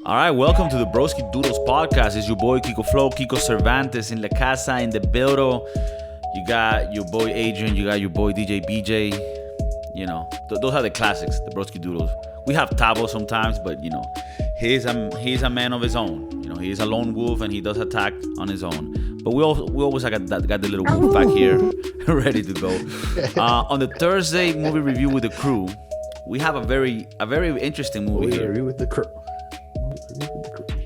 All right, welcome to the Broski Doodles podcast. It's your boy Kiko Flow, Kiko Cervantes in La Casa, in the buildo. You got your boy Adrian, you got your boy DJ BJ. You know, those are the classics, the Broski Doodles. We have Tavo sometimes, but you know, he's a man of his own. You know, he's a lone wolf and he does attack on his own. But we always got the little wolf back here, ready to go. On the Thursday movie review with the crew, we have a very interesting movie here. With the crew.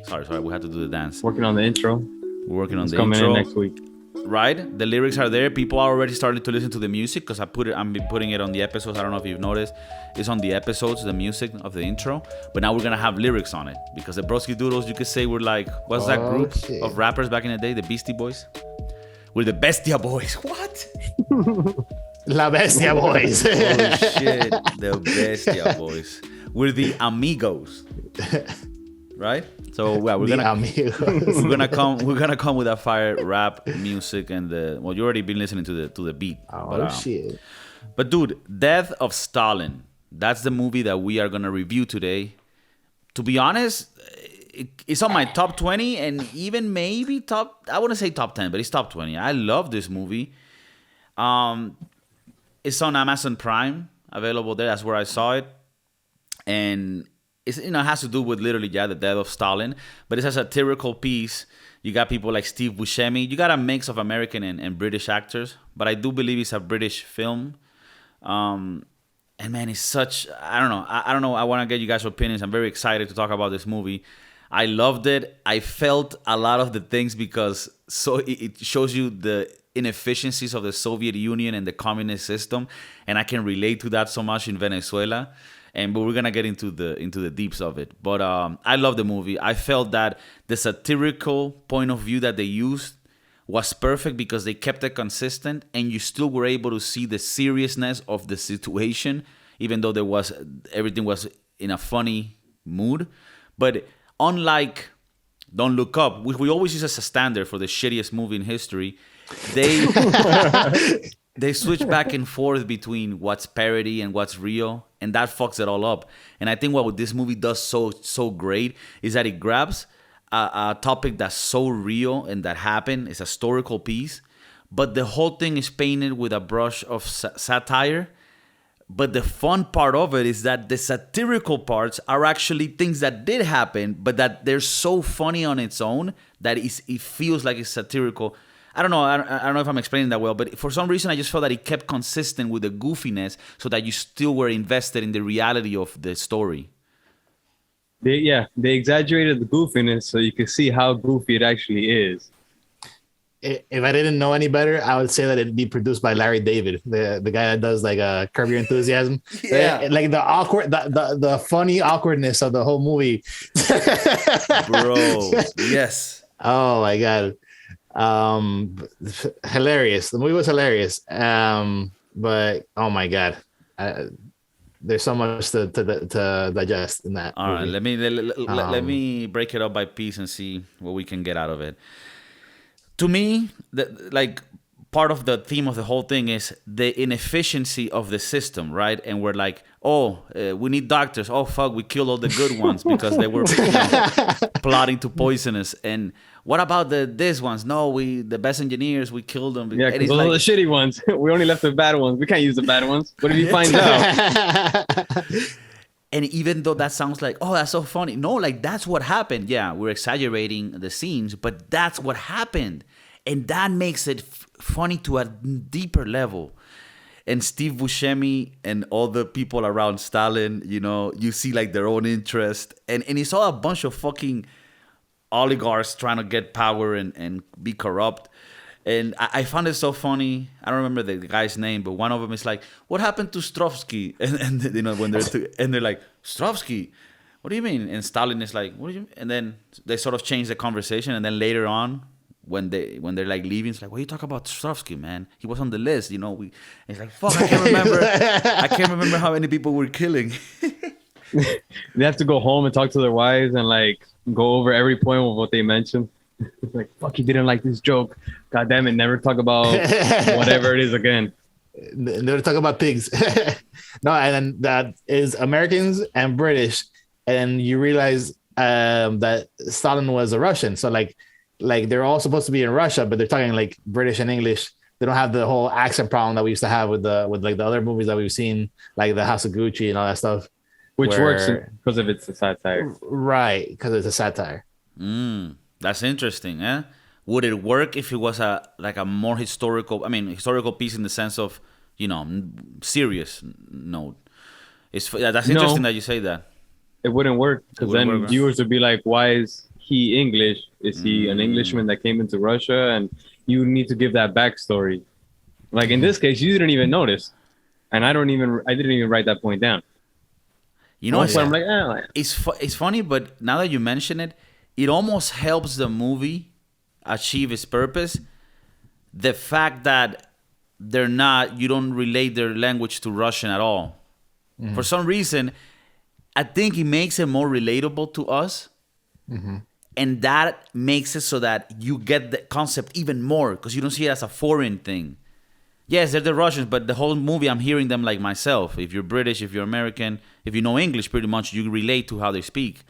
Sorry, we had to do the dance. Working on the intro. We're working on it's the coming intro. in next week. Right? The lyrics are there. People are already starting to listen to the music because I'm putting it on the episodes. I don't know if you've noticed. It's on the episodes, the music of the intro. But now we're going to have lyrics on it because the Broski Doodles, you could say we're like, what's that group of rappers back in the day? The Beastie Boys? We're the Bestia Boys. What? La Bestia Boys. Oh, shit. The Bestia Boys. We're the Amigos. Right? So yeah, we're gonna come with a fire rap music and you already been listening to the beat. Shit. But dude, Death of Stalin. That's the movie that we are gonna review today. To be honest, it's on my top 20 and even maybe I wouldn't say top 10, but it's top 20. I love this movie. It's on Amazon Prime, available there. That's where I saw it. And it has to do with literally, the death of Stalin. But it's a satirical piece. You got people like Steve Buscemi. You got a mix of American and British actors. But I do believe it's a British film. And man, it's such... I don't know. I want to get you guys' opinions. I'm very excited to talk about this movie. I loved it. I felt a lot of the things because it shows you the inefficiencies of the Soviet Union and the communist system. And I can relate to that so much in Venezuela. But we're gonna get into the deeps of it. But I love the movie. I felt that the satirical point of view that they used was perfect because they kept it consistent, and you still were able to see the seriousness of the situation, even though everything was in a funny mood. But unlike Don't Look Up, which we always use as a standard for the shittiest movie in history, they switch back and forth between what's parody and what's real, and that fucks it all up. And I think what this movie does so great is that it grabs a topic that's so real and that happened. It's a historical piece, but the whole thing is painted with a brush of satire. But the fun part of it is that the satirical parts are actually things that did happen, but that they're so funny on its own that it feels like it's satirical. I don't know if I'm explaining that well, but for some reason I just felt that it kept consistent with the goofiness so that you still were invested in the reality of the story. They exaggerated the goofiness so you could see how goofy it actually is. If I didn't know any better, I would say that it'd be produced by Larry David, the guy that does like Curb Your Enthusiasm. Yeah. Like the awkward, the funny awkwardness of the whole movie. Bro, yes. Oh my God. Hilarious. The movie was hilarious. But oh my God, there's so much to digest in that. All movie. right, let me break it up by piece and see what we can get out of it. To me, part of the theme of the whole thing is the inefficiency of the system, right? And we're like, we need doctors. Oh fuck, we killed all the good ones because they were plotting to poison us. And what about these ones? No, the best engineers, we killed them. Yeah, because those are the shitty ones. We only left the bad ones. We can't use the bad ones. What if you find out? And even though that sounds like, oh, that's so funny. No, like that's what happened. Yeah, we're exaggerating the scenes, but that's what happened. And that makes it funny to a deeper level. And Steve Buscemi and all the people around Stalin, you see like their own interest. And it's all a bunch of fucking oligarchs trying to get power and be corrupt. And I found it so funny. I don't remember the guy's name, but one of them is like, "What happened to Strovsky?" And when they're like, "Strovsky, what do you mean?" And Stalin is like, "What do you mean?" And then they sort of change the conversation. And then later on, when they're like leaving, it's like, "What are you talking about Strovsky, man? He was on the list, It's like, fuck, I can't remember. I can't remember how many people we're killing. They have to go home and talk to their wives and like go over every point of what they mentioned. Like, fuck, you didn't like this joke. God damn it, never talk about whatever it is again. Never talk about pigs. No, and that is Americans and British. And you realize that Stalin was a Russian. So like they're all supposed to be in Russia, but they're talking like British and English. They don't have the whole accent problem that we used to have with like the other movies that we've seen, like the House of Gucci and all that stuff. Which works because of it's a satire. Right, because it's a satire. That's interesting, eh? Would it work if it was a more historical? I mean, historical piece in the sense of, serious note. That's interesting that you say that. It wouldn't work because then viewers would be like, "Why is he English? Is he an Englishman that came into Russia?" And you need to give that backstory. Like in this case, you didn't even notice, and I didn't even write that point down. So I'm like, it's funny, but now that you mention it, it almost helps the movie achieve its purpose. The fact that you don't relate their language to Russian at all. Mm-hmm. For some reason, I think it makes it more relatable to us. Mm-hmm. And that makes it so that you get the concept even more because you don't see it as a foreign thing. Yes, they're the Russians, but the whole movie I'm hearing them like myself. If you're British, if you're American, if you know English pretty much, you relate to how they speak.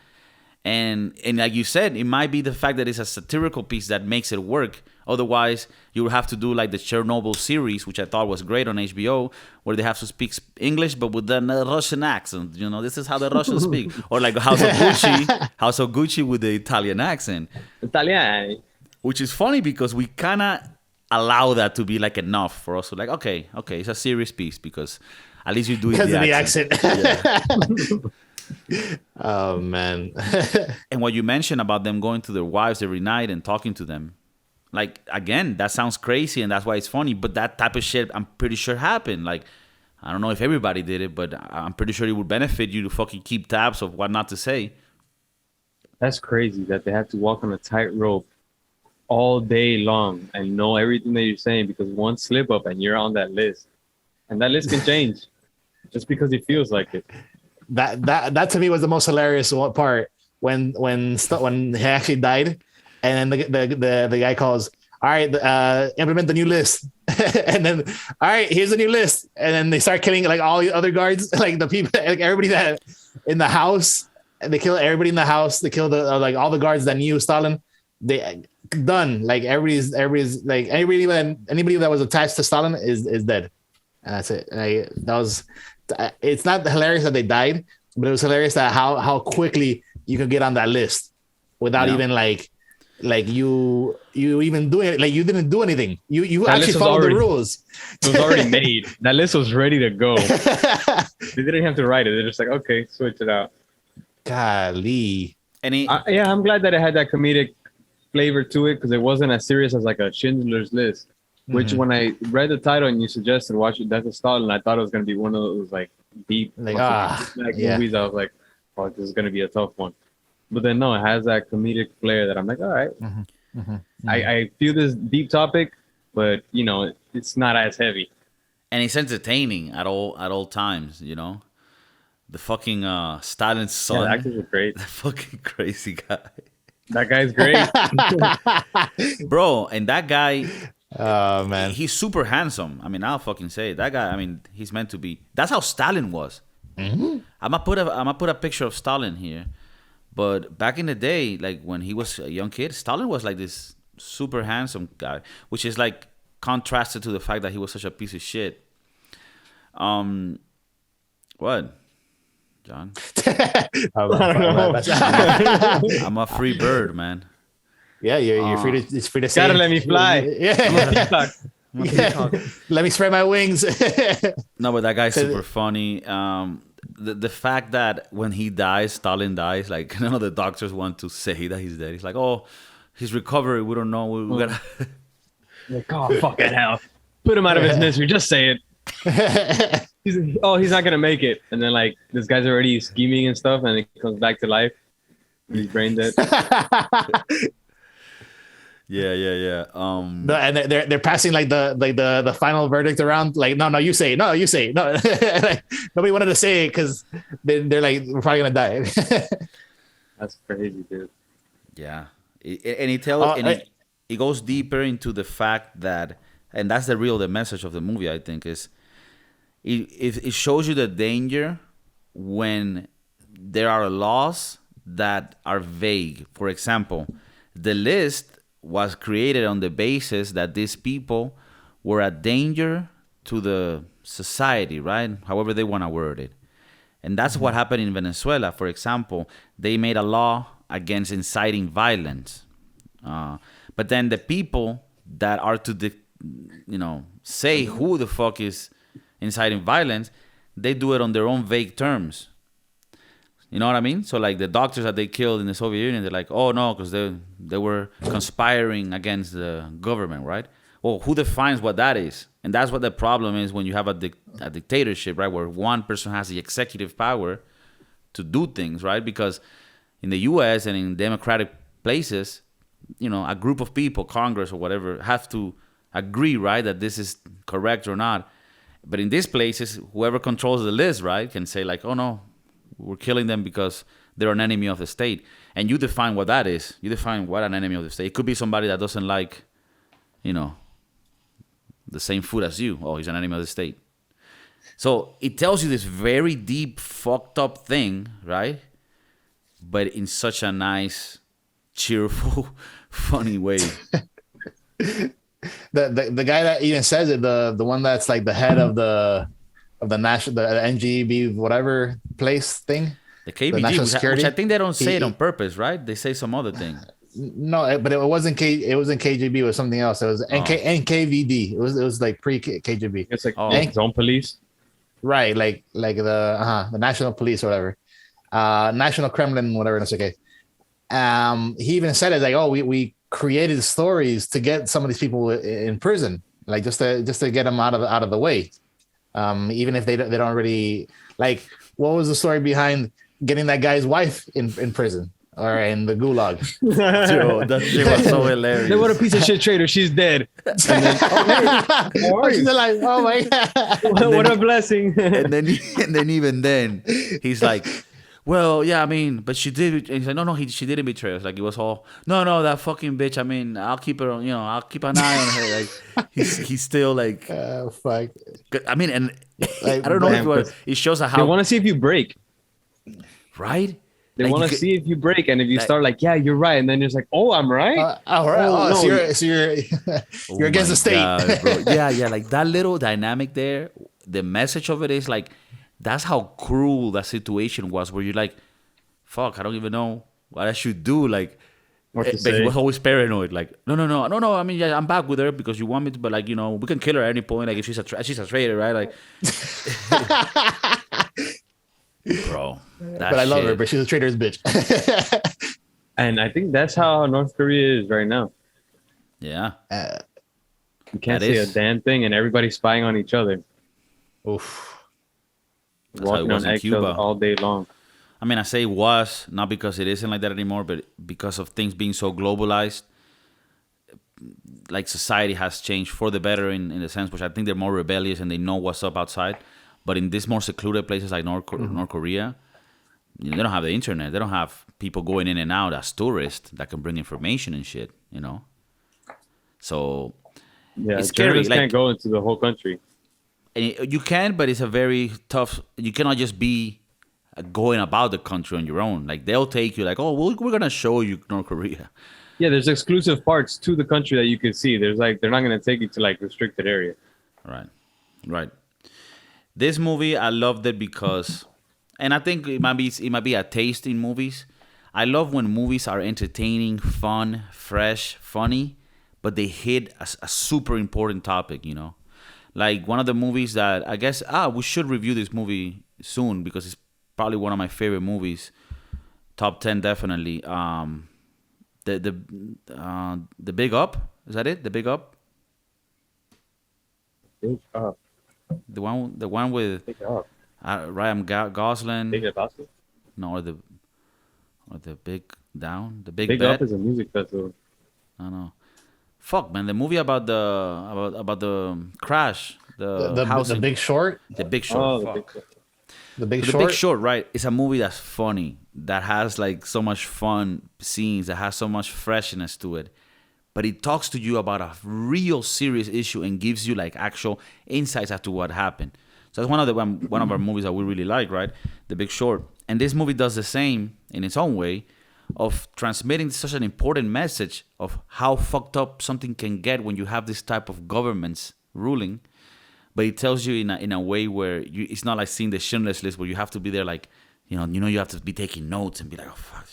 And like you said, it might be the fact that it's a satirical piece that makes it work. Otherwise, you would have to do like the Chernobyl series, which I thought was great on HBO, where they have to speak English but with the Russian accent. This is how the Russians speak. Or like House of Gucci with the Italian accent. Italian. Which is funny because we kind of allow that to be like enough for us to like, okay, it's a serious piece because at least you do it because of the accent. Yeah. Oh man. And what you mentioned about them going to their wives every night and talking to them, like, again, that sounds crazy and that's why it's funny, but that type of shit I'm pretty sure happened. Like, I don't know if everybody did it, but I'm pretty sure it would benefit you to fucking keep tabs of what not to say. That's crazy that they have to walk on a tightrope all day long and know everything that you're saying because one slip up and you're on that list. And that list can change just because it feels like it. That to me was the most hilarious part when he actually died, and then the guy calls, all right, implement the new list, and then all right, here's the new list, and then they start killing like all the other guards, like the people, like everybody that in the house, and they kill everybody in the house. They kill the like all the guards that knew Stalin. They done like everybody's like anybody that was attached to Stalin is dead, and that's it. Like, that was. It's not hilarious that they died, but it was hilarious that how quickly you could get on that list without even like you even doing it. Like you didn't do anything. You actually followed the rules. It was already made. That list was ready to go. They didn't have to write it. They're just like, okay, switch it out. Golly. I'm glad that it had that comedic flavor to it because it wasn't as serious as like a Schindler's List. Which when I read the title and you suggested watch it, Death of Stalin, I thought it was going to be one of those like deep movies. I was like, oh, this is going to be a tough one. But then no, it has that comedic flair that I'm like, all right. I feel this deep topic, but it's not as heavy. And it's entertaining at all times, The fucking Stalin's son. Yeah, the actors are great. The fucking crazy guy. That guy's great. Bro, and that guy... Oh man, he's super handsome. I mean, I'll fucking say it. That guy. I mean, he's meant to be. That's how Stalin was. Mm-hmm. I'm gonna put a picture of Stalin here. But back in the day, like when he was a young kid, Stalin was like this super handsome guy, which is like contrasted to the fact that he was such a piece of shit. What, John? I'm a free bird, man. Yeah, you're free to. It's free to say. Gotta let me fly. Yeah. Let me spread my wings. No, but that guy's super funny. The fact that when he dies, Stalin dies, like none of the doctors want to say that he's dead. He's like, oh, he's recovered. We don't know. We gotta. Like, oh, fucking hell! Put him out of his misery. Just say it. He's not gonna make it. And then like this guy's already scheming and stuff, and he comes back to life. He's brain dead. Yeah. No, and they're passing like the final verdict around. Like, no, you say it. No, you say it. No, like, nobody wanted to say it because they're like, we're probably gonna die. That's crazy, dude. Yeah, and he goes deeper into the fact that, and that's the message of the movie. I think is it shows you the danger when there are laws that are vague. For example, the list was created on the basis that these people were a danger to the society, right? However they want to word it. And that's what happened in Venezuela. For example, they made a law against inciting violence. But then the people that are to, say who the fuck is inciting violence, they do it on their own vague terms. You know what I mean? So like the doctors that they killed in the Soviet Union, they're like, oh no, because they were conspiring against the government, right? Well, who defines what that is? And that's what the problem is when you have a dictatorship, right? Where one person has the executive power to do things, right? Because in the U.S. and in democratic places, a group of people, Congress or whatever, have to agree, right, that this is correct or not. But in these places, whoever controls the list, right, can say like, oh no, we're killing them because they're an enemy of the state. And you define what that is. You define what an enemy of the state. It could be somebody that doesn't like, the same food as you. Oh, he's an enemy of the state. So it tells you this very deep, fucked up thing, right? But in such a nice, cheerful, funny way. The guy that even says it, the one that's like the head of the national, the NGB whatever place thing, the KBG, which I think they don't say it on purpose, right? They say some other thing. No, but it wasn't it wasn't KGB. It was something else. It was NKVD. It was like pre KGB. It's like zone police, right? Like the national police or whatever, national Kremlin, whatever. That's okay. He even said it like, oh, we created stories to get some of these people in prison, like just to get them out of the way, even if they don't really like. What was the story behind getting that guy's wife in prison? Or in the gulag. Dude, that shit was so hilarious. What a piece of shit traitor. She's dead. And then, she's alive. Oh my god. What a blessing. and then even then, he's like, well, yeah, I mean, but she did. And he's like, no, she didn't betray us. Like it was all, no, that fucking bitch. I mean, I'll keep her on. I'll keep an eye on her. Like he's still like, fuck. I mean, and like, I don't know if it shows how they want to see if you break, right? They want to see if you break, and if you start like, yeah, you're right, and then it's like, oh, I'm right. All right. Oh, no. So you're against the state. God, bro. Yeah. Like that little dynamic there. The message of it is like, that's how cruel that situation was. Where you're like, fuck, I don't even know what I should do. Like, but he was always paranoid. Like, no. I mean, yeah, I'm back with her because you want me to, but like, we can kill her at any point. Like, if she's a traitor, right? Like. Bro, but I love her, but she's a traitor's bitch. And I think that's how North Korea is right now. Yeah. You can't say a damn thing, and everybody's spying on each other. Oof. Walking on eggshells all day long. I mean, I say was, not because it isn't like that anymore, but because of things being so globalized. Like society has changed for the better in the sense which I think they're more rebellious and they know what's up outside. But in these more secluded places like North Korea, they don't have the internet. They don't have people going in and out as tourists that can bring information and shit, So it's scary. Journalists can't go into the whole country. And you can, but it's a very tough. You cannot just be going about the country on your own. Like they'll take you like, oh, we're gonna show you North Korea. Yeah, there's exclusive parts to the country that you can see. There's like they're not gonna take you to like restricted area. Right. This movie, I loved it because, and I think it might be a taste in movies. I love when movies are entertaining, fun, fresh, funny, but they hit a super important topic, Like one of the movies that I guess, we should review this movie soon because it's probably one of my favorite movies. Top 10 definitely. The Big Up, is that it? The Big Up? Big Up. The one with Ryan Gosling. Big Lebowski? No, or the Big Down. The Big Big Bet. Up is a music festival. I don't know. Fuck, man, the movie about the crash, the housing. The Big Short. The Big Short. Oh, fuck. The Big The Short. Big Short, right? It's a movie that's funny, that has like so much fun scenes, that has so much freshness to it. But it talks to you about a real serious issue and gives you like actual insights as to what happened. So that's one of our movies that we really like, right? The Big Short. And this movie does the same in its own way of transmitting such an important message of how fucked up something can get when you have this type of governments ruling. But it tells you in a way where it's not like seeing the Schindler's List where you have to be there like, you have to be taking notes and be like, oh, fuck.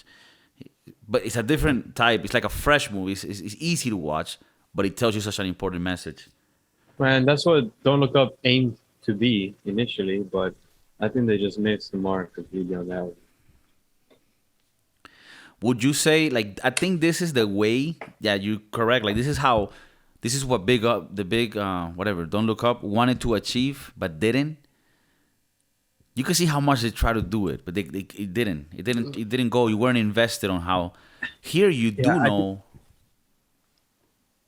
But it's a different type. It's like a fresh movie. It's easy to watch, but it tells you such an important message. Man, that's what Don't Look Up aimed to be initially, but I think they just missed the mark completely on that one. Would you say, like, I think this is the way, yeah, you're correct. Like, this is what Don't Look Up wanted to achieve, but didn't. You can see how much they try to do it, but it didn't. It didn't go. You weren't invested on how. Here you do know.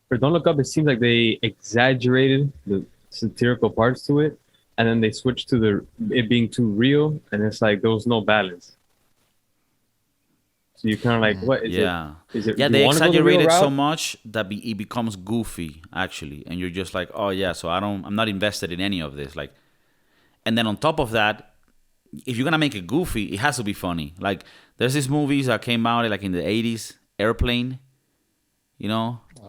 For Don't Look Up, it seems like they exaggerated the satirical parts to it, and then they switched to it being too real, and it's like there was no balance. So you're kind of like, what is it? Yeah, they exaggerated so much that it becomes goofy actually, and you're just like, oh yeah, so I'm not invested in any of this. Like, and then on top of that, if you're gonna make it goofy, it has to be funny. Like, there's these movies that came out like in the 80s, Airplane.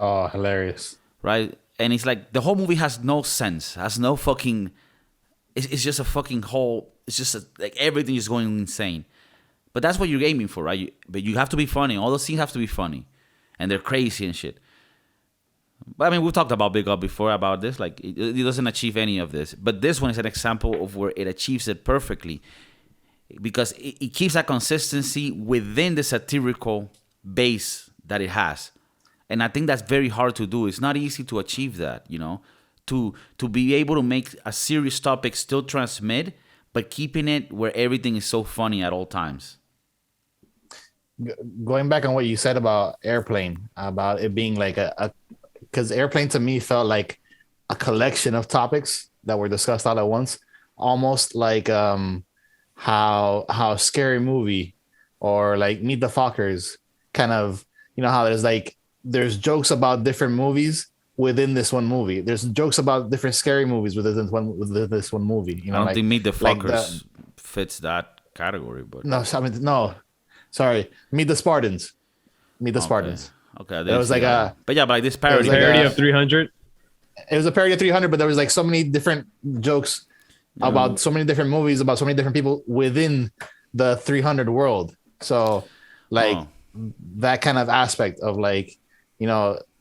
Oh, hilarious. Right? And it's like the whole movie has no sense, has no fucking. It's just a fucking whole. It's just like everything is going insane. But that's what you're aiming for, right? But you have to be funny. All the scenes have to be funny, and they're crazy and shit. But I mean, we've talked about Big Up before about this. Like, it doesn't achieve any of this. But this one is an example of where it achieves it perfectly, because it keeps that consistency within the satirical base that it has. And I think that's very hard to do. It's not easy to achieve that, to be able to make a serious topic still transmit, but keeping it where everything is so funny at all times. Going back on what you said about Airplane, about it being like because Airplane to me felt like a collection of topics that were discussed all at once, almost like how Scary Movie or like Meet the Fockers kind of, how there's jokes about different movies within this one movie. There's jokes about different scary movies within this one movie. I don't think Meet the Fockers fits that category, but no. Sorry, Meet the Spartans. Meet the Spartans. Okay, it was like but like this parody. Parody of 300. It was a parody of 300, but there was like so many different jokes about so many different movies about so many different people within the 300 world. So, like that kind of aspect of like,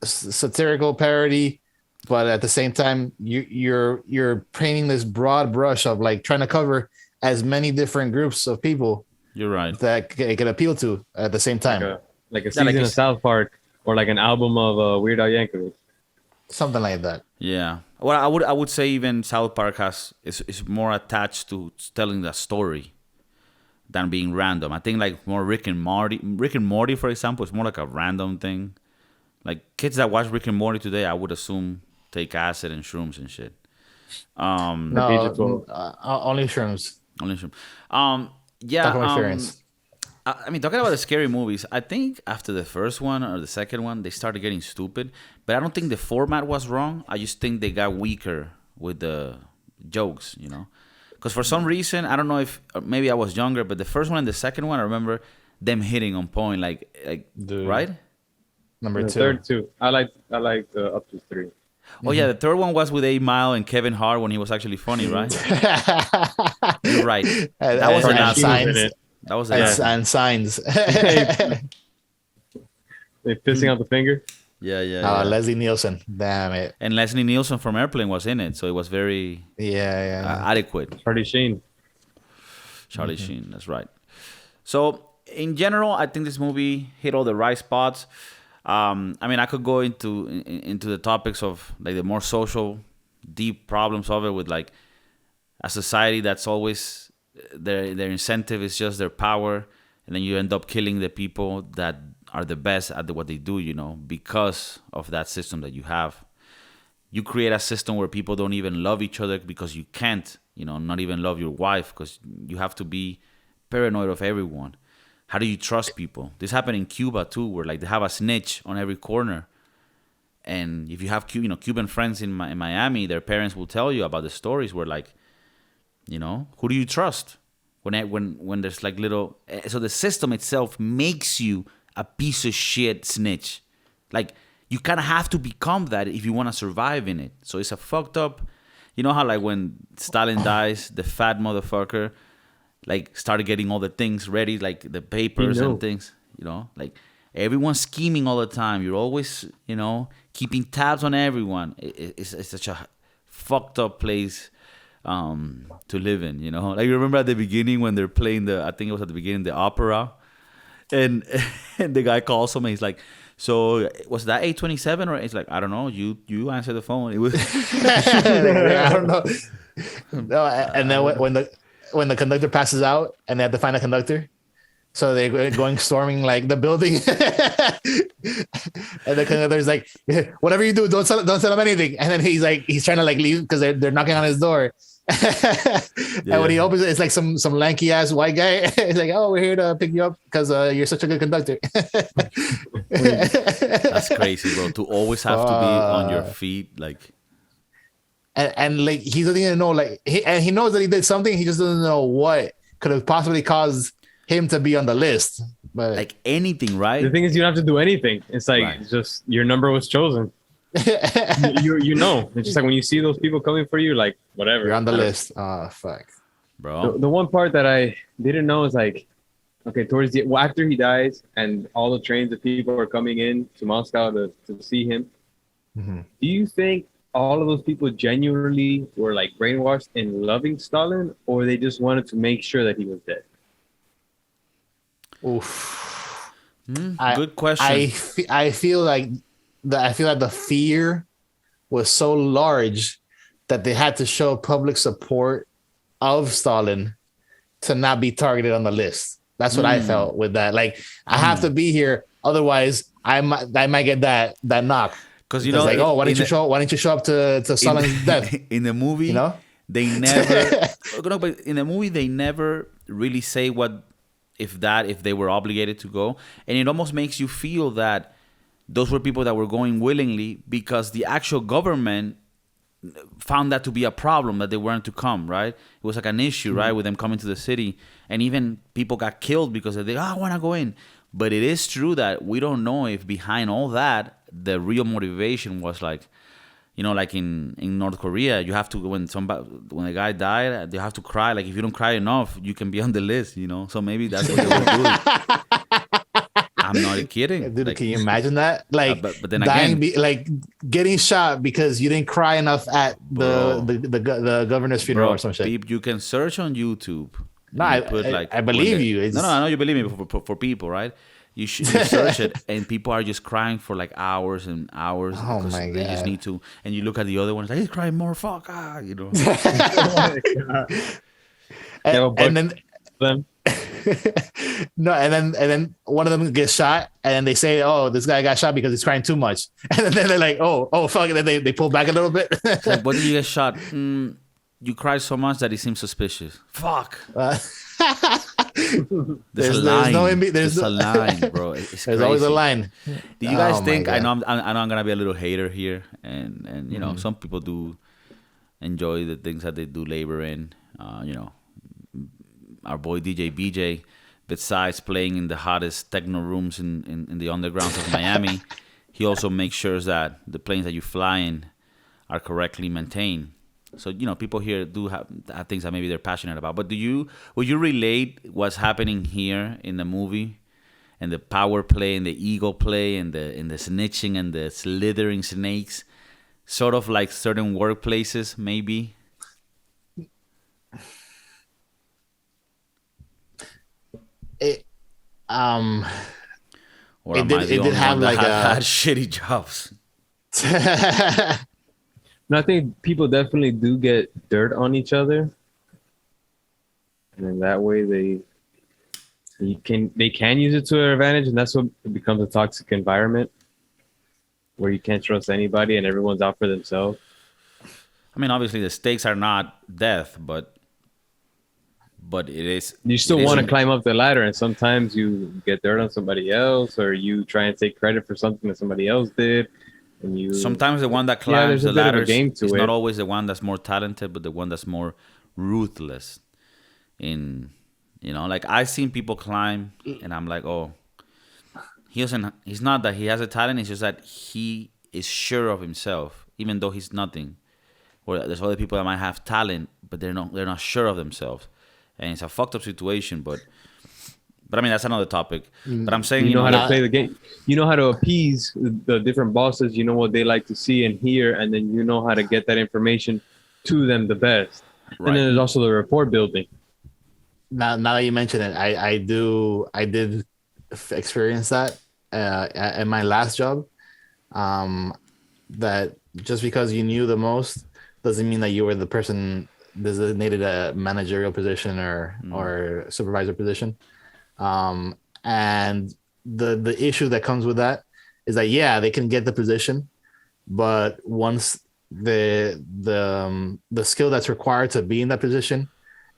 satirical parody, but at the same time you're painting this broad brush of like trying to cover as many different groups of people. You're right. That it can appeal to at the same time. Like a season of South Park, or like an album of Weird Al Yankovic. Something like that. Yeah. Well, I would say even South Park is more attached to telling the story than being random. I think like more Rick and Morty, for example, is more like a random thing. Like kids that watch Rick and Morty today, I would assume take acid and shrooms and shit. No, only shrooms. Only shrooms. Yeah. Experience. I mean, talking about the scary movies, I think after the first one or the second one, they started getting stupid. But I don't think the format was wrong. I just think they got weaker with the jokes, Because for some reason, I don't know if maybe I was younger, but the first one and the second one, I remember them hitting on point, like right? Number the two. Third two. I like up to 3. Oh yeah, the third one was with 8 Mile and Kevin Hart when he was actually funny, right? You're right. That was an Signs. That was and Signs. They pissing out the finger. Yeah. Leslie Nielsen. Damn it. And Leslie Nielsen from Airplane was in it, so it was very adequate. Charlie Sheen. Sheen, that's right. So in general, I think this movie hit all the right spots. I mean, I could go into the topics of like the more social, deep problems of it with like a society that's always their incentive is just their power, and then you end up killing the people that are the best at what they do, because of that system that you have. You create a system where people don't even love each other because you can't, not even love your wife because you have to be paranoid of everyone. How do you trust people? This happened in Cuba too, where like they have a snitch on every corner. And if you have Cuban friends in Miami, their parents will tell you about the stories where like, who do you trust? when there's like little. So the system itself makes you a piece of shit snitch. Like you kind of have to become that if you want to survive in it. So it's a fucked up. You know how like when Stalin dies, the fat motherfucker like started getting all the things ready, like the papers and things. You know, like everyone's scheming all the time. You're always, keeping tabs on everyone. It's such a fucked up place to live in. Like you remember at the beginning when they're playing I think it was at the beginning, the opera, and the guy calls him and he's like, so was that E13 or it's like, I don't know. You answer the phone. It was I don't know. No, and then when the conductor passes out and they have to find a conductor, so they're going storming like the building, and the conductor's like, whatever you do, don't tell him anything. And then he's trying to like leave because they're knocking on his door. And when he opens it, it's like some lanky ass white guy. He's like, "Oh, we're here to pick you up because you're such a good conductor." That's crazy, bro. To always have to be on your feet, like, and like he doesn't even know, like, he knows that he did something. He just doesn't know what could have possibly caused him to be on the list. But like anything, right? The thing is, you don't have to do anything. It's like It's just your number was chosen. you know, it's just like when you see those people coming for you, like whatever, you're on the list. Oh fuck, bro. The one part that I didn't know is like, okay, towards after he dies and all the trains of people are coming in to Moscow to see him. Mm-hmm. Do you think all of those people genuinely were like brainwashed in loving Stalin, or they just wanted to make sure that he was dead? Oof. Good question. I feel like the fear was so large that they had to show public support of Stalin to not be targeted on the list. That's what I felt with that. Like, I have to be here, otherwise I might get that knock. Because like, why didn't you show up to Stalin's death? In the movie, they never. No, but in the movie they never really say if they were obligated to go, and it almost makes you feel that those were people that were going willingly because the actual government found that to be a problem, that they weren't to come, right? It was like an issue, right, with them coming to the city. And even people got killed because I want to go in. But it is true that we don't know if behind all that, the real motivation was like, like in North Korea, you have to, when a guy died, you have to cry. Like if you don't cry enough, you can be on the list, So maybe that's what they were doing. I'm not kidding. Dude, like, can you imagine that? Like, but then dying, again, like getting shot because you didn't cry enough at the governor's funeral or some shit. You can search on YouTube. No, I believe you. No, I know you believe me. For people, right? You search it, and people are just crying for like hours and hours. Oh my God! They just need to. And you look at the other ones, like he's crying more. Fuck, and then. No, and then one of them gets shot, and they say, "Oh, this guy got shot because he's crying too much." And then they're like, "Oh, fuck!" And then they pull back a little bit. Like, what did you get shot? You cried so much that it seems suspicious. Fuck. There's a line. There's a line, bro. It's there's always a line. Do you guys think? I know I'm gonna be a little hater here, and some people do enjoy the things that they do labor in. Our boy DJ BJ, besides playing in the hottest techno rooms in the undergrounds of Miami, he also makes sure that the planes that you fly in are correctly maintained. So, people here do have things that maybe they're passionate about. But would you relate what's happening here in the movie and the power play and the ego play and the snitching and the slithering snakes, sort of like certain workplaces maybe? It did have like had shitty jobs. No, I think people definitely do get dirt on each other, and in that way they can use it to their advantage, and that's what becomes a toxic environment where you can't trust anybody and everyone's out for themselves. I mean, obviously the stakes are not death, but it is. You still want to climb up the ladder, and sometimes you get dirt on somebody else, or you try and take credit for something that somebody else did. And sometimes the one that climbs the ladder is it. not always the one that's more talented, but the one that's more ruthless in You know, like I've seen people climb, and I'm like, oh, he doesn't. He's not that he has a talent. It's just that he is sure of himself, even though he's nothing. Or there's other people that might have talent, but they're not. They're not sure of themselves, and it's a fucked up situation. But I mean, that's another topic. But I'm saying, You know how to not- play the game. You know how to appease the different bosses. You know what they like to see and hear, and then you know how to get that information to them the best. Right. And then there's also the rapport building. now that you mention it, I did experience that at my last job. That just because you knew the most doesn't mean that you were the person designated a managerial position or supervisor position. And the issue that comes with that is that they can get the position, but once the skill that's required to be in that position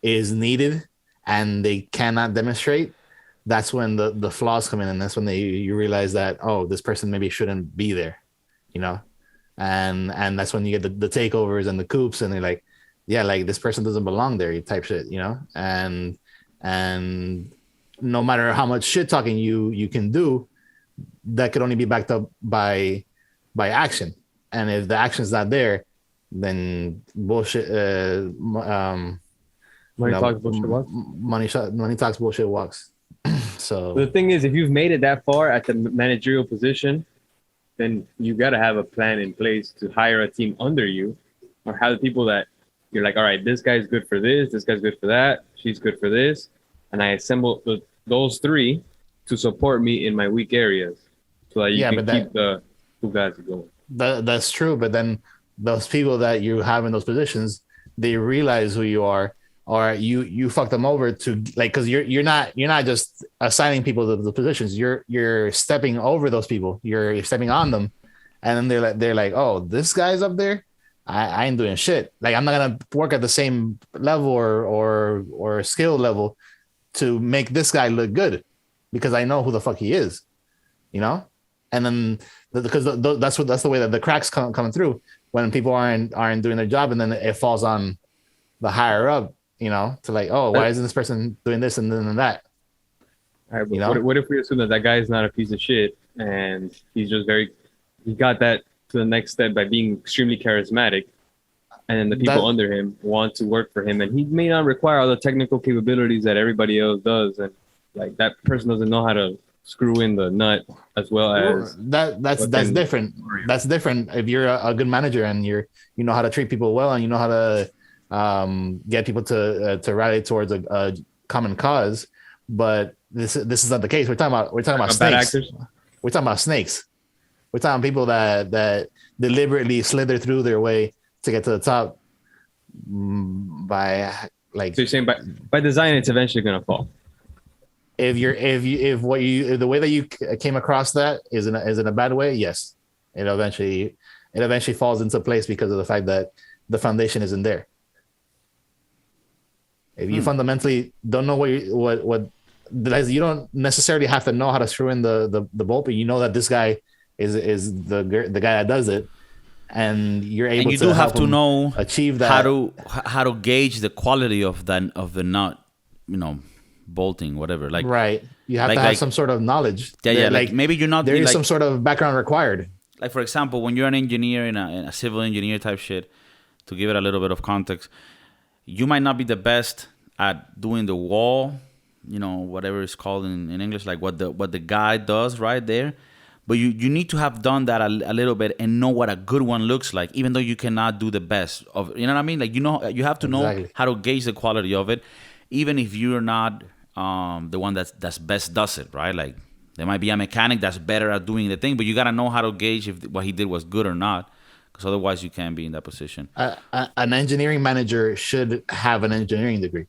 is needed and they cannot demonstrate, that's when the flaws come in, and that's when you realize that, oh, this person maybe shouldn't be there, you know. And that's when you get the takeovers and the coups, and they're like, yeah, like this person doesn't belong there, type shit, you know. And no matter how much shit talking you can do, that could only be backed up by action. And if the action's not there, then bullshit. Money talks, bullshit walks. Money talks, bullshit walks. So The thing is, if you've made it that far at the managerial position, then you got to have a plan in place to hire a team under you, or have the people that you're like, all right, this guy's good for this guy's good for that, she's good for this, and I assemble those three to support me in my weak areas, so that you can keep the two guys going. That's true, but then those people that you have in those positions, they realize who you are, or you fuck them over to, like, because you're not just assigning people to the positions, you're stepping over those people, you're stepping on them, and then they're like, oh, this guy's up there, I ain't doing shit. Like, I'm not gonna work at the same level or skill level to make this guy look good, because I know who the fuck he is, you know. And then because that's the way that the cracks coming through, when people aren't doing their job, and then it falls on the higher up, you know, to like, oh, why isn't this person doing this and then that? All right, but what if we assume that guy is not a piece of shit, and he's just he got that to the next step by being extremely charismatic, and then the people under him want to work for him, and he may not require all the technical capabilities that everybody else does, and like that person doesn't know how to screw in the nut as well as that's different. That's different if you're a good manager and you know how to treat people well, and you know how to get people to rally towards a common cause. But this is not the case. We're talking about snakes. We're talking about snakes. We're talking people that deliberately slither through their way to get to the top by, like. So you're saying by design, it's eventually gonna fall. If the way that you came across that is in a bad way, yes, it eventually falls into place because of the fact that the foundation isn't there. If you fundamentally don't know what you don't necessarily have to know how to screw in the bolt, but you know that this guy is the guy that does it, and you're able and you to do have to know achieve that. How to gauge the quality of the nut, you know, bolting, whatever. Like, right, you have to have some sort of knowledge. Like maybe you're not. There is some sort of background required. Like, for example, when you're an engineer in a civil engineer type shit, to give it a little bit of context, you might not be the best at doing the wall, you know, whatever it's called in English, like what the guy does right there. But you need to have done that a little bit and know what a good one looks like, even though you cannot do the best of, you know what I mean? Like, you have to know how to gauge the quality of it, even if you're not the one that's best does it, right? Like, there might be a mechanic that's better at doing the thing, but you got to know how to gauge if what he did was good or not, because otherwise you can't be in that position. An engineering manager should have an engineering degree.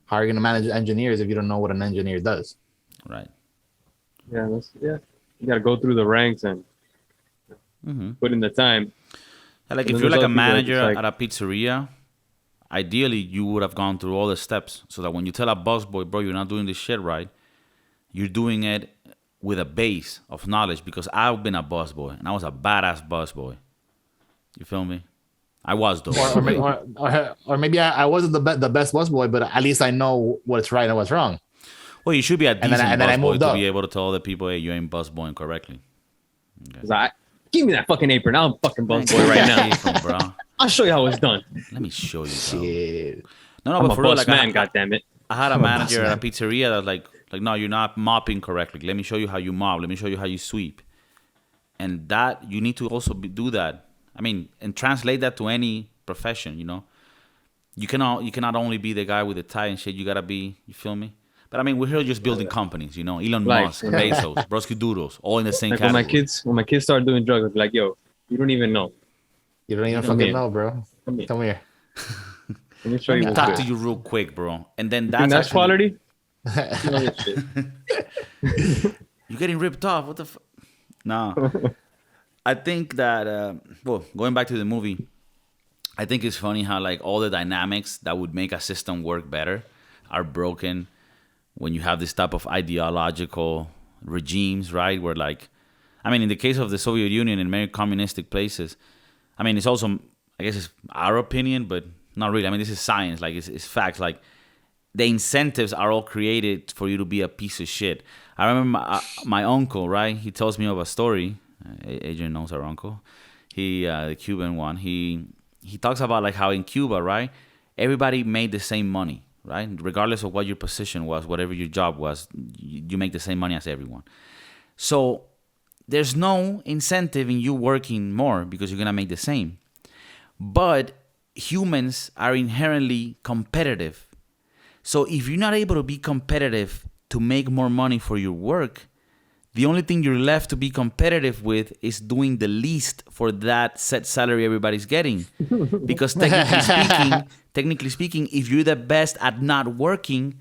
How are you going to manage engineers if you don't know what an engineer does? Right. Yeah, you got to go through the ranks and put in the time. Like, if you're like a manager at a pizzeria, ideally you would have gone through all the steps so that when you tell a busboy, bro, you're not doing this shit right, you're doing it with a base of knowledge, because I've been a busboy and I was a badass busboy. You feel me? I was though. Or maybe I wasn't the best busboy, but at least I know what's right and what's wrong. Well, you should be a And then decent I busboy moved to up. be able to tell other people, hey, you ain't busboying correctly. It's like, give me that fucking apron. I'm fucking busboy right now. Apron, bro. I'll show you how it's done. Let me show you. Bro. Shit. No, I'm but a for real, boss like man, goddammit. I had a I'm a boss manager at a man. pizzeria that was like, no, you're not mopping correctly. Let me show you how you mop. Let me show you how you sweep. And that you need to also do that. I mean, and translate that to any profession. You know, you cannot only be the guy with the tie and shit. You gotta be. You feel me? But I mean, we're here just building companies. You know, Elon Like- Musk, Bezos, Broski Doodles, all in the same Like when category. my kids start doing drugs, I'll be like, yo, you don't even know. You don't even Come fucking here. know, bro. Come here. Come here. Let me show Let you me what's talk good. to you real quick, bro. And then You think that's actually- quality? You know this shit. You're getting ripped off. What the fuck? No. I think that, well, going back to the movie, I think it's funny how, like, all the dynamics that would make a system work better are broken when you have this type of ideological regimes, right? Where, like, I mean, in the case of the Soviet Union and many communistic places, I mean, it's also, I guess it's our opinion, but not really. I mean, this is science. Like, it's facts. Like, the incentives are all created for you to be a piece of shit. I remember my uncle, right? He tells me of a story. Adrian knows our uncle. He, the Cuban one. He talks about like how in Cuba, right? Everybody made the same money, right? Regardless of what your position was, whatever your job was, you make the same money as everyone. So there's no incentive in you working more because you're gonna make the same. But humans are inherently competitive. So if you're not able to be competitive to make more money for your work, the only thing you're left to be competitive with is doing the least for that set salary everybody's getting. Because technically speaking, if you're the best at not working,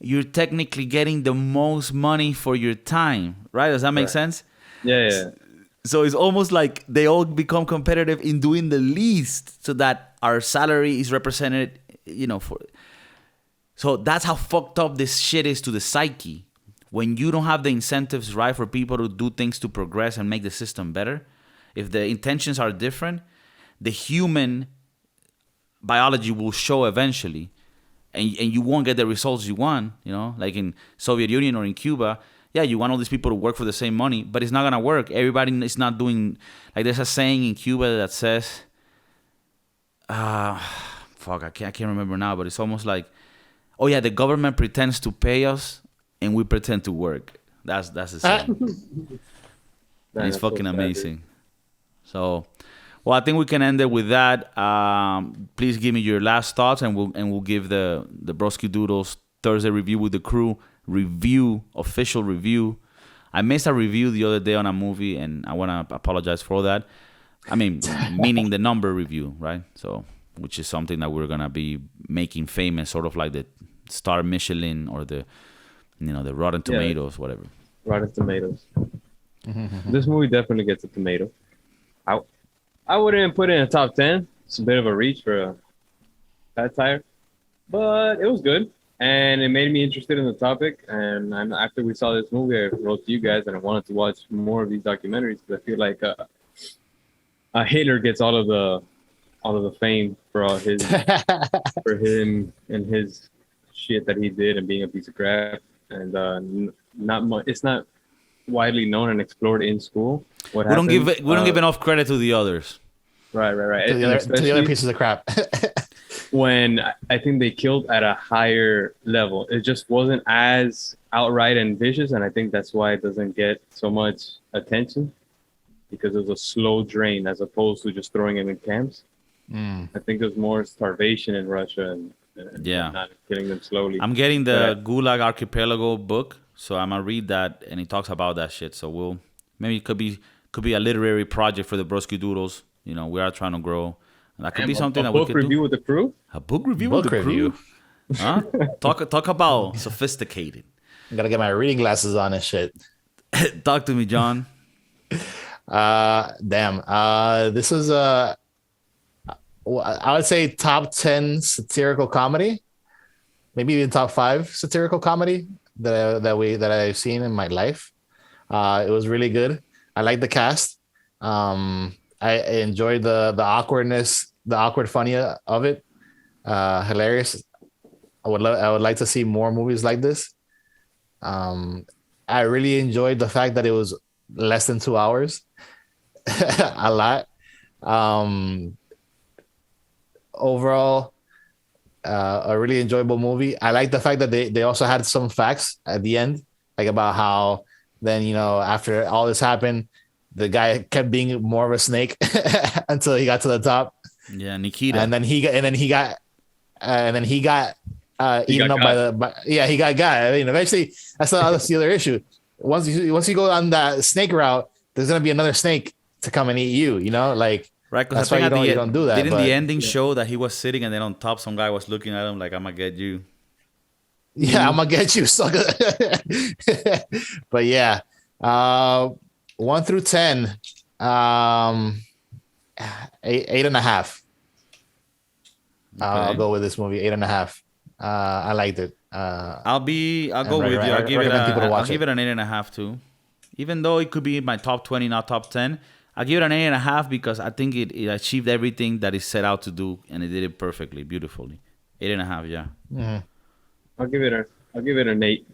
you're technically getting the most money for your time, right? Does that make sense? Yeah. So it's almost like they all become competitive in doing the least so that our salary is represented, you know, for. So that's how fucked up this shit is to the psyche. When you don't have the incentives right for people to do things to progress and make the system better, if the intentions are different, the human biology will show eventually, and you won't get the results you want. You know, like in Soviet Union or in Cuba, yeah, you want all these people to work for the same money, but it's not gonna work. Everybody is not doing. Like there's a saying in Cuba that says, fuck, I can't remember now, but it's almost like, oh yeah, the government pretends to pay us and we pretend to work. That's the saying. And it's fucking amazing. So, well, I think we can end it with that. Please give me your last thoughts, and we'll give the Broski Doodles Thursday review with the crew official review. I missed a review the other day on a movie, and I want to apologize for that. I mean, meaning the number review, right? So, which is something that we're gonna be making famous, sort of like the Star Michelin or the Rotten Tomatoes, whatever. Rotten Tomatoes. This movie definitely gets a tomato. I wouldn't put it in a top 10. It's a bit of a reach for a satire, but it was good, and it made me interested in the topic. And after we saw this movie, I wrote to you guys, and I wanted to watch more of these documentaries because I feel like a Hitler gets all of the fame for all his for him and his shit that he did and being a piece of crap. And not much. It's not widely known and explored in school. We don't give enough credit to the others. Right. To the other pieces of crap. When I think they killed at a higher level, it just wasn't as outright and vicious, and I think that's why it doesn't get so much attention, because it was a slow drain as opposed to just throwing them in camps. I think there's more starvation in Russia and not killing them slowly. I'm getting the Gulag Archipelago book, so I'm gonna read that, and it talks about that shit. So maybe it could be a literary project for the Broski Doodles. You know, we are trying to grow. And that could be something that we could do. A book review with the crew? A book review with the crew? Huh? Talk about sophisticated. I gotta get my reading glasses on and shit. Talk to me, John. Damn. This is I would say top 10 satirical comedy, maybe even top 5 satirical comedy that I've seen in my life. It was really good. I like the cast. I enjoyed the awkwardness the awkward funny of it. Hilarious. I would like to see more movies like this. I really enjoyed the fact that it was less than 2 hours. A lot. Overall, a really enjoyable movie. I like the fact that they also had some facts at the end, like about how then, after all this happened, the guy kept being more of a snake until he got to the top. Yeah, Nikita. And then he got eaten up he got. I mean, eventually that's the other issue. Once you go on that snake route, there's gonna be another snake to come and eat you. Like, right? That's why you don't do that. Didn't the ending show that he was sitting and then on top some guy was looking at him like, "I'm gonna get you." Yeah, I'm gonna get you, sucker. But yeah, 1 through 10, 8.5. I'll go with this movie, 8.5. I liked it. I'll go with you. I'll give it an 8.5 too. Even though it could be in my top 20, not top 10, I'll give it an 8.5 because I think it achieved everything that it set out to do, and it did it perfectly, beautifully. 8.5, yeah. Mm-hmm. I'll give it an 8.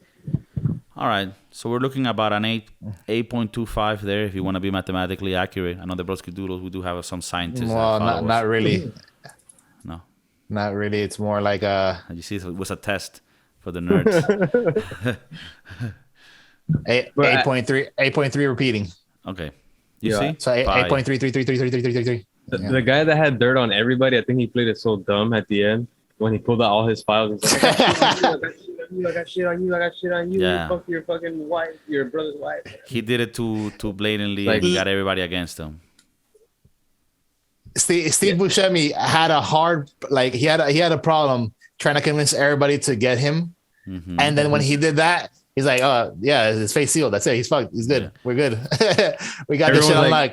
All right, so we're looking about an 8.25 there. If you want to be mathematically accurate, I know the Broski Doodles, we do have some scientists. Well, not really. No, not really. It's more like you see, it was a test for the nerds. 8.3 repeating. Okay. You see? So 8.3. The guy that had dirt on everybody, I think he played it so dumb at the end when he pulled out all his files. He's like, I got shit on you. Yeah. Fuck your fucking wife, your brother's wife. He did it too blatantly, and he got everybody against him. Steve Buscemi had a he had a problem trying to convince everybody to get him. Mm-hmm. And then when he did that, he's like, "Oh yeah, his face sealed. That's it. He's fucked. He's good. Yeah. We're good. We got this shit on lock."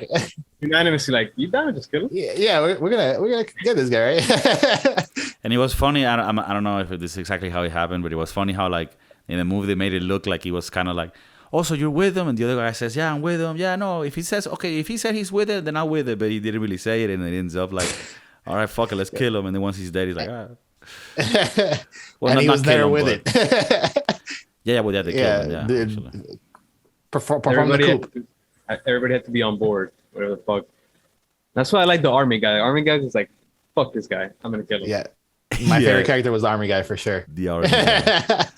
Unanimously, like, you down? Just kill him. Yeah, we're gonna get this guy, right? And it was funny. I don't know if this is exactly how it happened, but it was funny how, like, in the movie they made it look like he was kind of like, "Oh, so you're with him?" And the other guy says, "Yeah, I'm with him." Yeah, no. If he says he's with it, then I'm with it. But he didn't really say it, and it ends up like, "All right, fuck it, let's kill him." And then once he's dead, he's like, "Ah." Well, and he was there with it. Yeah, well, they killed him. Yeah, perform the coup. Everybody had to be on board. Whatever the fuck. That's why I like the army guy. The army guy is like, "Fuck this guy. I'm gonna kill him." Yeah, my favorite character was the army guy for sure. The army guy.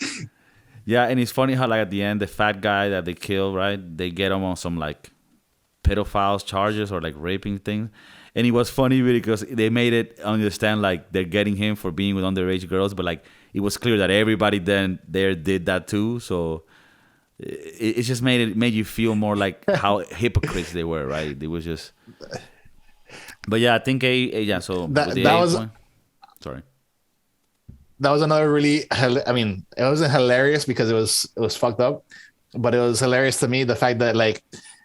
Yeah, and it's funny how, like, at the end, the fat guy that they kill, right? They get him on some, like, pedophiles charges or, like, raping things. And it was funny because they made it understand, like, they're getting him for being with underage girls, but, like, it was clear that everybody then there did that too. So it just made you feel more like how hypocrites they were, right? It was just. But yeah, I think So that was. Sorry. That was another really. I mean, it wasn't hilarious because it was fucked up, but it was hilarious to me the fact that, like,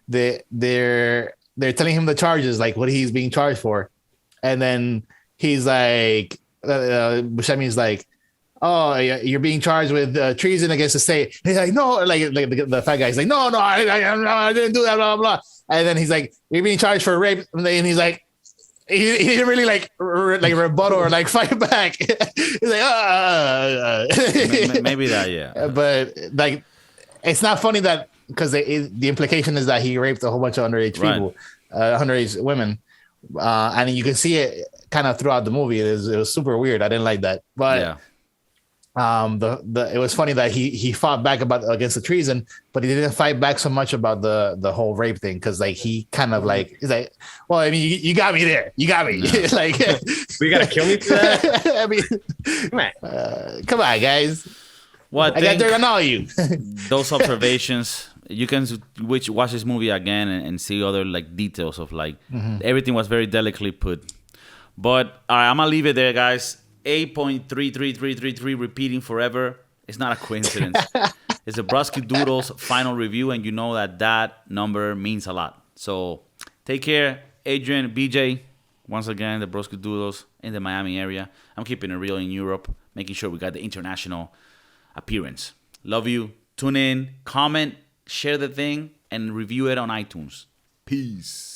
they're telling him the charges, like what he's being charged for, and then he's like, Buscemi's like, "Oh, you're being charged with treason against the state." And he's like, "No," like the fat guy's like, "No, I didn't do that, blah blah." And then he's like, "You're being charged for rape," and he's like, he didn't really like rebuttal or like fight back. He's like, maybe that, yeah. But like, it's not funny that because the implication is that he raped a whole bunch of underage people, underage women, and you can see it kind of throughout the movie. It was super weird. I didn't like that, but. Yeah. It was funny that he fought back against the treason, but he didn't fight back so much about the whole rape thing because, like, he kind of like he's like, "Well, I mean, you got me there, you got me." No. Like, we gotta kill me for that. I mean, come on, guys. What I got dirt on all you. Those observations, you can watch this movie again and see other, like, details of, like, everything was very delicately put. But all right, I'm gonna leave it there, guys. 8.33333 repeating forever. It's not a coincidence. It's a Broski Doodles final review, and you know that number means a lot. So take care, Adrian, BJ. Once again, the Broski Doodles in the Miami area. I'm keeping it real in Europe, making sure we got the international appearance. Love you. Tune in, comment, share the thing, and review it on iTunes. Peace.